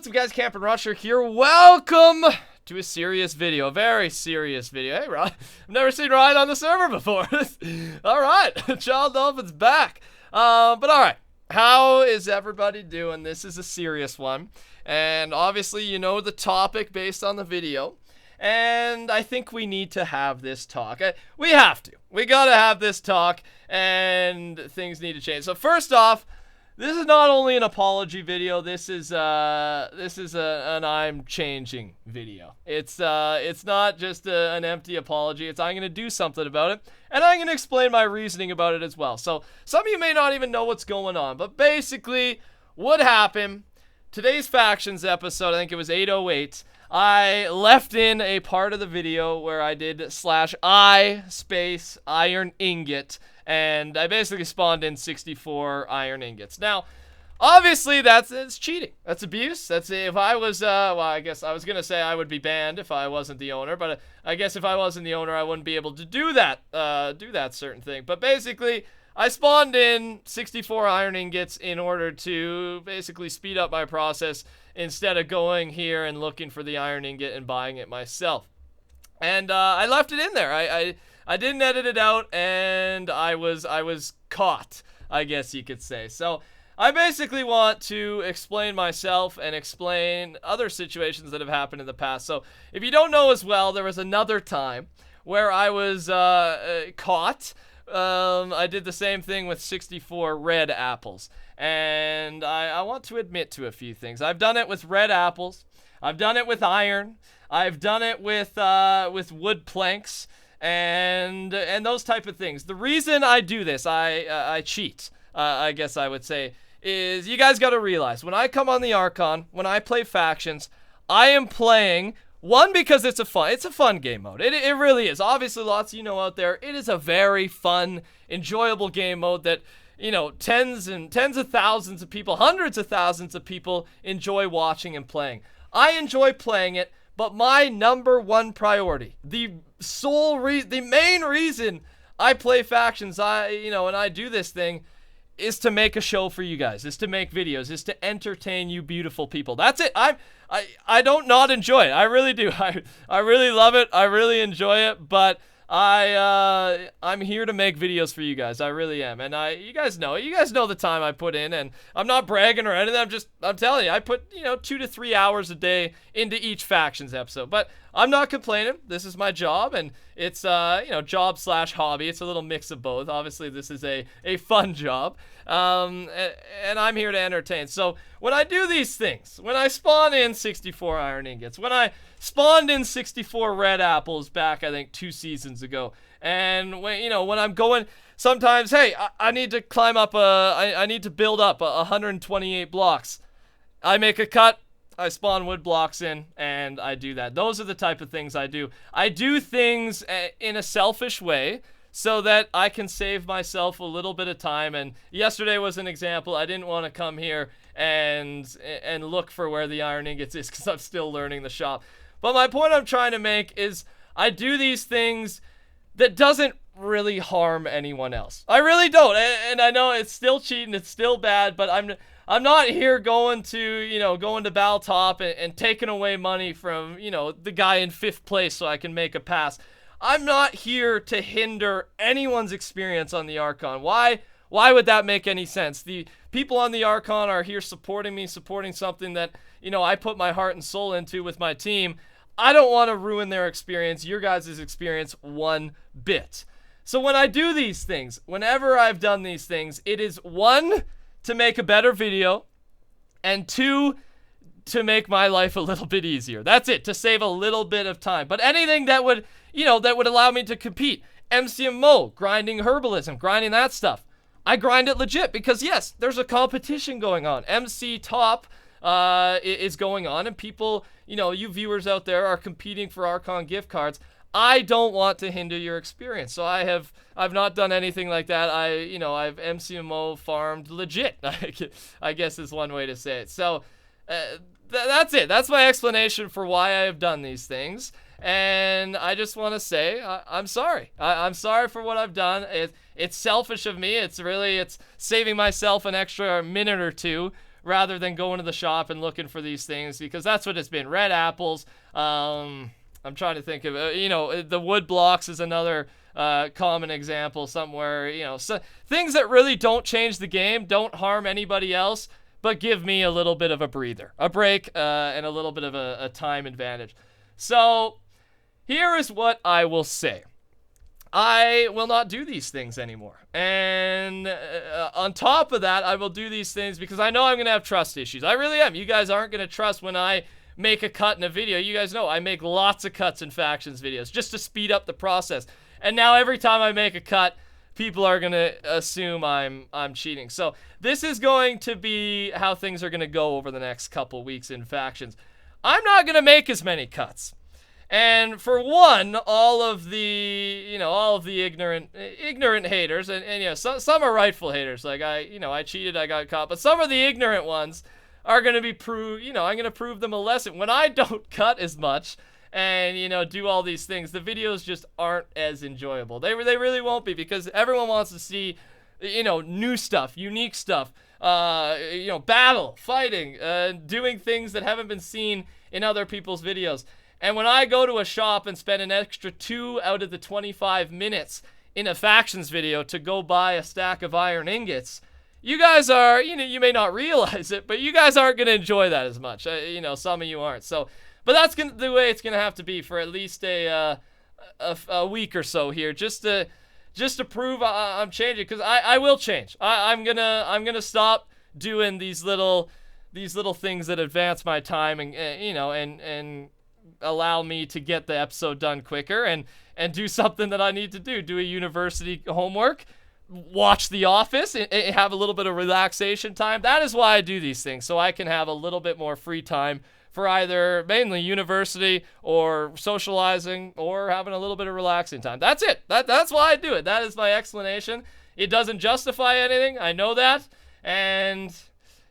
what's up guys, TheCampingRusher here. Welcome to a serious video, a very serious video. Hey Ryan, I've never seen Ryan on the server before. Alright, Child Dolphin's back. But alright, how is everybody doing? This is a serious one. And obviously you know the topic based on the video. And I think we need to have this talk. We have to. We gotta have this talk, and things need to change. So first off, this is not only an apology video. This is an I'm changing video. It's not just an empty apology. It's I'm gonna do something about it, and I'm gonna explain my reasoning about it as well. So some of you may not even know what's going on, but basically, what happened? Today's factions episode, I think it was 808. I left in a part of the video where I did /I space iron ingot, and I basically spawned in 64 iron ingots. Now, obviously it's cheating. That's abuse. That's if I was well, I guess I was gonna say I would be banned if I wasn't the owner, but I guess if I wasn't the owner, I wouldn't be able to do that certain thing. But basically, I spawned in 64 iron ingots in order to basically speed up my process instead of going here and looking for the iron ingot and buying it myself. And I left it in there. I didn't edit it out, and I was caught, I guess you could say. So I basically want to explain myself and explain other situations that have happened in the past. So if you don't know as well, there was another time where I was caught. I did the same thing with 64 red apples, and I want to admit to a few things. I've done it with red apples, I've done it with iron, I've done it with wood planks, and those type of things. The reason I do this, I cheat, I guess I would say, is you guys got to realize when I come on the Archon, when I play factions, I am playing. One, because it's a fun game mode. It really is. Obviously, lots of you know out there, it is a very fun, enjoyable game mode that, you know, tens of thousands of people, hundreds of thousands of people enjoy watching and playing. I enjoy playing it, but my number one priority, the main reason I play factions, and I do this thing, is to make a show for you guys, is to make videos, is to entertain you beautiful people. That's it. I don't not enjoy it. I really do. I really love it. I really enjoy it, but I'm here to make videos for you guys. I really am. And you guys know the time I put in, and I'm not bragging or anything. I'm telling you, I put, 2 to 3 hours a day into each factions episode. But I'm not complaining. This is my job, and it's job / hobby. It's a little mix of both. Obviously, this is a fun job. And I'm here to entertain. So when I do these things, when I spawn in 64 iron ingots, when I spawned in 64 red apples back, I think 2 seasons ago, and when I'm going, sometimes, hey, I need to climb up I need to build up 128 blocks. I make a cut, I spawn wood blocks in, and I do that. Those are the type of things I do. I do things in a selfish way, so that I can save myself a little bit of time. And yesterday was an example. I didn't want to come here and look for where the iron ingots is because I'm still learning the shop. But my point I'm trying to make is I do these things that doesn't really harm anyone else. I really don't. And I know it's still cheating, it's still bad, but I'm not here going to Battle Top and taking away money from, the guy in 5th place so I can make a pass. I'm not here to hinder anyone's experience on the Archon. Why would that make any sense? The people on the Archon are here supporting me, supporting something that, I put my heart and soul into with my team. I don't want to ruin their experience, your guys' experience, one bit. So when I do these things, whenever I've done these things, it is 1, to make a better video, and 2, to make my life a little bit easier. That's it, to save a little bit of time. But anything that would, that would allow me to compete. MCMO, grinding herbalism, grinding that stuff. I grind it legit because, yes, there's a competition going on. MC Top is going on, and people, you viewers out there are competing for Archon gift cards. I don't want to hinder your experience, so I've not done anything like that. I've MCMO farmed legit, I guess is one way to say it. So that's it. That's my explanation for why I have done these things. And I just want to say I'm sorry. I'm sorry for what I've done. It's selfish of me. It's saving myself an extra minute or two rather than going to the shop and looking for these things, because that's what it's been. Red apples. I'm trying to think of, the wood blocks is another common example somewhere, so things that really don't change the game, don't harm anybody else, but give me a little bit of a breather, a break, and a little bit of a time advantage. So here is what I will say. I will not do these things anymore. And on top of that, I will do these things because I know I'm going to have trust issues. I really am. You guys aren't going to trust when I make a cut in a video. You guys know I make lots of cuts in factions videos just to speed up the process. And now every time I make a cut, people are going to assume I'm cheating. So this is going to be how things are going to go over the next couple weeks in factions. I'm not going to make as many cuts. And for one, all of the ignorant haters, and some are rightful haters. Like I cheated, I got caught. But some of the ignorant ones are going to be I'm going to prove them a lesson. When I don't cut as much and, do all these things, the videos just aren't as enjoyable. They really won't be, because everyone wants to see, new stuff, unique stuff, battle, fighting, doing things that haven't been seen in other people's videos. And when I go to a shop and spend an extra 2 out of the 25 minutes in a factions video to go buy a stack of iron ingots, you guys are, you may not realize it, but you guys aren't going to enjoy that as much. Some of you aren't. So, but that's the way it's going to have to be for at least a week or so here, just to prove I'm changing, because I will change. I'm gonna stop doing these little things that advance my time and allow me to get the episode done quicker and do something that I need to do a university homework, watch The Office, and have a little bit of relaxation time. That is why I do these things, so I can have a little bit more free time for either mainly university or socializing or having a little bit of relaxing time. That's it. That's why I do it. That is my explanation. It doesn't justify anything. I know that, and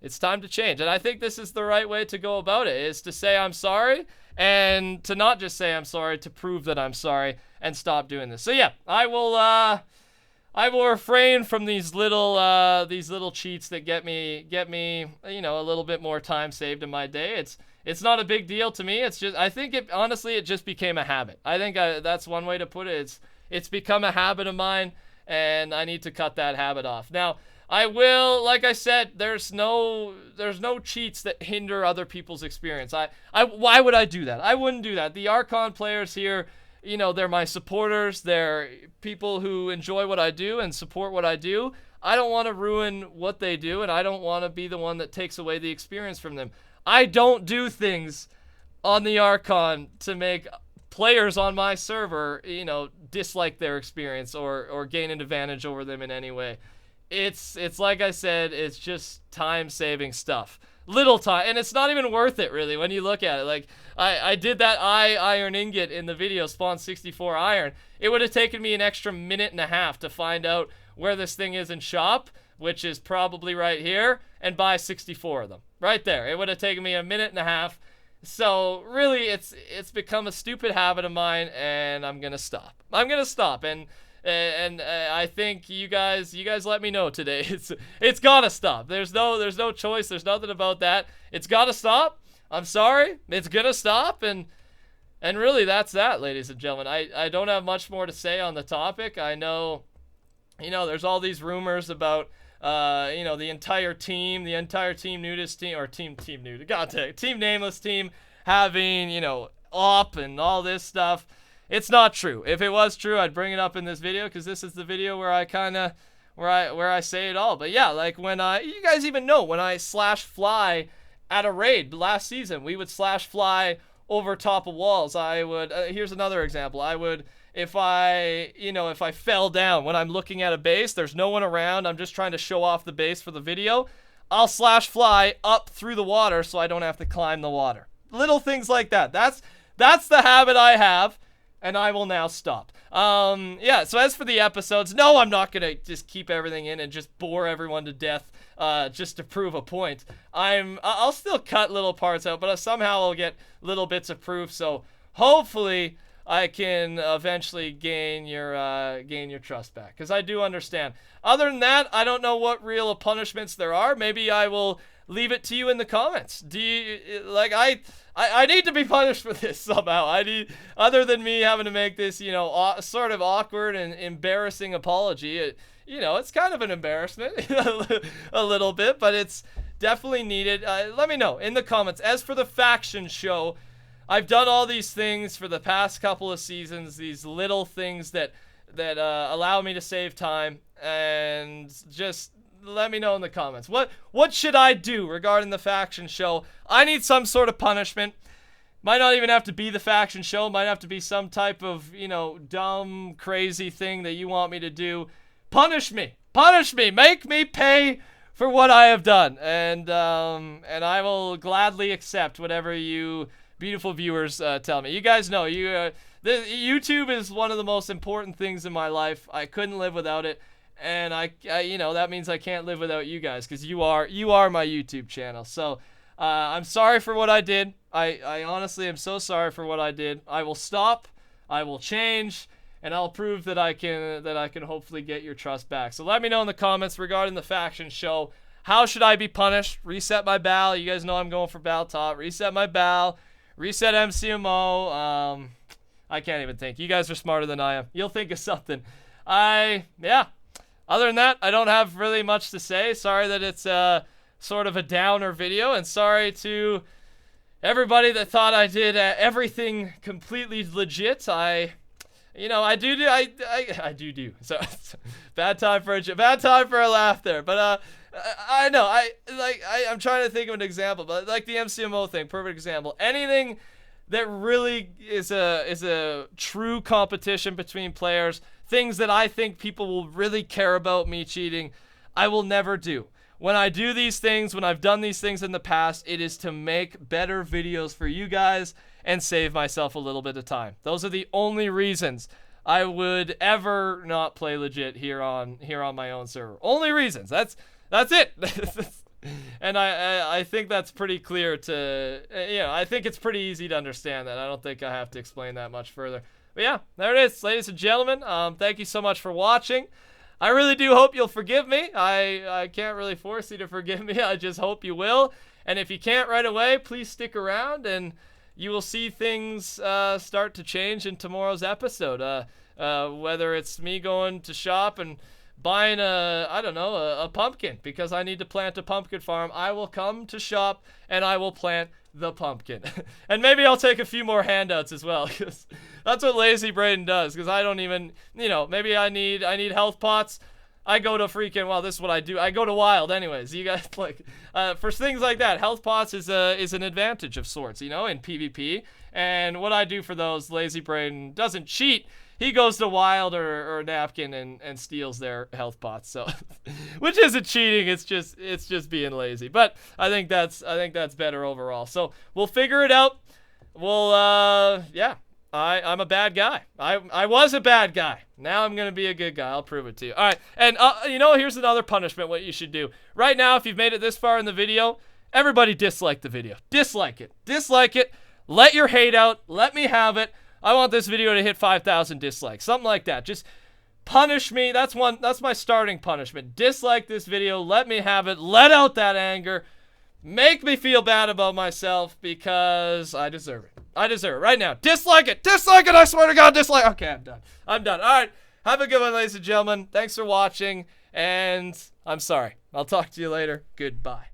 it's time to change. And I think this is the right way to go about it, is to say I'm sorry, and to not just say I'm sorry, to prove that I'm sorry and stop doing this. So yeah, I will refrain from these little cheats that get me a little bit more time saved in my day. It's not a big deal to me. It's just, I think it just became a habit. I think that's one way to put it. It's become a habit of mine, and I need to cut that habit off. Now, I will, like I said, there's no cheats that hinder other people's experience. Why would I do that? I wouldn't do that. The Archon players here, they're my supporters. They're people who enjoy what I do and support what I do. I don't want to ruin what they do, and I don't want to be the one that takes away the experience from them. I don't do things on the Archon to make players on my server, dislike their experience or gain an advantage over them in any way. It's like I said, it's just time-saving stuff. Little time, and it's not even worth it, really, when you look at it. Like, I did that iron ingot in the video, spawn 64 iron. It would have taken me an extra minute and a half to find out where this thing is in shop, which is probably right here, and buy 64 of them. Right there. It would have taken me a minute and a half. So, really, it's become a stupid habit of mine, and I'm gonna stop. And I think you guys let me know today. It's gotta stop. There's no choice. There's nothing about that. It's gotta stop. I'm sorry. It's gonna stop. And really, that's that, ladies and gentlemen. I don't have much more to say on the topic. I know, there's all these rumors about the entire team nudist team, or team nude. God dang, team nameless team having op and all this stuff. It's not true. If it was true, I'd bring it up in this video, because this is the video where I say it all. But yeah, like when you guys even know when I slash fly at a raid last season, we would slash fly over top of walls. I would here's another example. I would, if I fell down when I'm looking at a base, there's no one around, I'm just trying to show off the base for the video, I'll slash fly up through the water so I don't have to climb the water. Little things like that. That's the habit I have, and I will now stop. Yeah, so as for the episodes, no, I'm not going to just keep everything in and just bore everyone to death just to prove a point. I'll still cut little parts out, but somehow I'll get little bits of proof, so hopefully I can eventually gain your trust back, because I do understand. Other than that, I don't know what real punishments there are. Maybe I will leave it to you in the comments. Do you like I need to be punished for this somehow. I need, other than me having to make this, you know, sort of awkward and embarrassing apology. You know, it's kind of an embarrassment a little bit, but it's definitely needed. Let me know in the comments. As for the faction show, I've done all these things for the past couple of seasons, these little things that allow me to save time, and just let me know in the comments. What should I do regarding the faction show? I need some sort of punishment. Might not even have to be the faction show. Might have to be some type of, you know, dumb, crazy thing that you want me to do. Punish me. Punish me. Make me pay for what I have done. And I will gladly accept whatever you beautiful viewers tell me. You guys know, YouTube is one of the most important things in my life. I couldn't live without it. And I you know, that means I can't live without you guys, because you are my YouTube channel. So I'm sorry for what I did. I honestly am so sorry for what I did. I will stop. I will change. And I'll prove that I can hopefully get your trust back. So let me know in the comments regarding the faction show. How should I be punished? Reset my BAL. You guys know I'm going for BAL top. Reset my BAL. Reset MCMO. I can't even think. You guys are smarter than I am. You'll think of something. Yeah. Other than that, I don't have really much to say. Sorry that it's sort of a downer video. And sorry to everybody that thought I did everything completely legit. You know, I do. So bad time for a laugh there. But I know. I'm trying to think of an example. But like the MCMO thing, perfect example. Anything that really is a true competition between players, things that I think people will really care about me cheating, I will never do. When I do these things, when I've done these things in the past, it is to make better videos for you guys and save myself a little bit of time. Those are the only reasons I would ever not play legit here on my own server. Only reasons. That's it. And I think that's pretty clear to, you know, I think it's pretty easy to understand that. I don't think I have to explain that much further. But yeah, there it is, ladies and gentlemen. Thank you so much for watching. I really do hope you'll forgive me. I can't really force you to forgive me. I just hope you will. And if you can't right away, please stick around and you will see things start to change in tomorrow's episode. Whether it's me going to shop and buying a pumpkin because I need to plant a pumpkin farm, I will come to shop and I will plant the pumpkin. And maybe I'll take a few more handouts as well, because that's what Lazy Braden does, because I don't even, you know, maybe I need health pots. I go to freaking, well, this is what I do. I go to wild anyways. You guys, like, for things like that, health pots is an advantage of sorts, you know, in PvP. And what I do for those, Lazy Braden doesn't cheat. He goes to wild or napkin and steals their health pots. So, which isn't cheating. It's just being lazy. But I think that's better overall. So we'll figure it out. We'll yeah. I'm a bad guy. I was a bad guy. Now I'm gonna be a good guy. I'll prove it to you. All right. And you know, here's another punishment. What you should do right now, if you've made it this far in the video, everybody dislike the video. Dislike it. Dislike it. Let your hate out. Let me have it. I want this video to hit 5,000 dislikes. Something like that. Just punish me. That's my starting punishment. Dislike this video. Let me have it. Let out that anger. Make me feel bad about myself, because I deserve it. I deserve it right now. Dislike it. Dislike it. I swear to God, dislike. Okay, I'm done. I'm done. All right. Have a good one, ladies and gentlemen. Thanks for watching. And I'm sorry. I'll talk to you later. Goodbye.